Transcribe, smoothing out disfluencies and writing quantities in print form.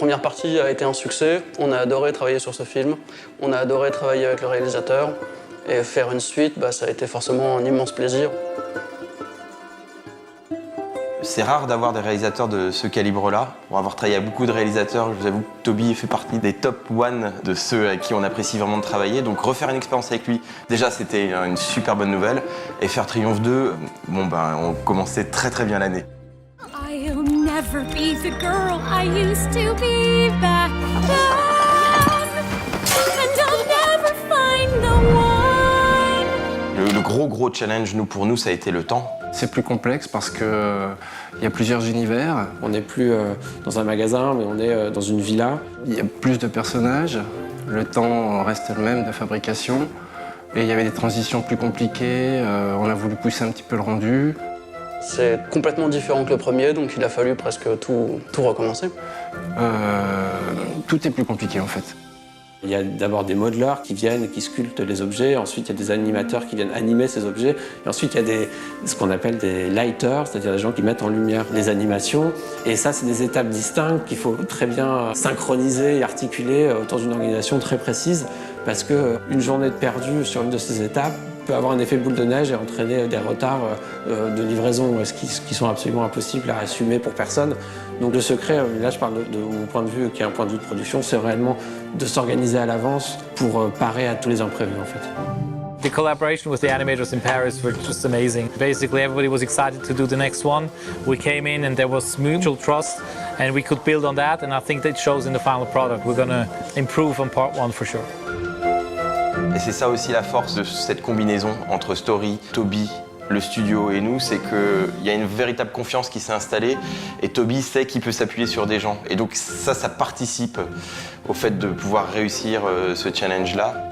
première partie a été un succès, on a adoré travailler sur ce film, on a adoré travailler avec le réalisateur, et faire une suite, ça a été forcément un immense plaisir. C'est rare d'avoir des réalisateurs de ce calibre-là. Pour avoir travaillé avec beaucoup de réalisateurs, je vous avoue que Toby fait partie des top 1 de ceux avec qui on apprécie vraiment de travailler. Donc refaire une expérience avec lui, déjà c'était une super bonne nouvelle. Et faire Triomphe 2, on commençait très bien l'année. I'll never be the girl I used to be back then. And I'll never find the one. Le gros challenge pour nous, ça a été le temps. C'est plus complexe parce qu'il y a plusieurs univers. On n'est plus dans un magasin, mais on est dans une villa. Il y a plus de personnages, le temps reste le même de fabrication. Et il y avait des transitions plus compliquées, on a voulu pousser un petit peu le rendu. C'est complètement différent que le premier, donc il a fallu presque tout recommencer. Tout est plus compliqué en fait. Il y a d'abord des modeleurs qui viennent et qui sculptent les objets, ensuite il y a des animateurs qui viennent animer ces objets, et ensuite il y a ce qu'on appelle des lighters, c'est-à-dire des gens qui mettent en lumière les animations. Et ça, c'est des étapes distinctes qu'il faut très bien synchroniser et articuler autour d'une organisation très précise, parce qu'une journée de perdu sur une de ces étapes peut avoir un effet boule de neige et entraîner des retards de livraison qui sont absolument impossibles à assumer pour personne. Donc le secret, là je parle de mon point de vue, qui est un point de vue de production, c'est réellement de s'organiser à l'avance pour parer à tous les imprévus en fait. The collaboration with the animators in Paris was just amazing. Basically, everybody was excited to do the next one. We came in and there was mutual trust, and we could build on that, and I think that shows in the final product. We're going to improve on part one for sure. Et c'est ça aussi la force de cette combinaison entre Story, Toby, le studio et nous, c'est qu'il y a une véritable confiance qui s'est installée et Toby sait qu'il peut s'appuyer sur des gens. Et donc ça participe au fait de pouvoir réussir ce challenge-là.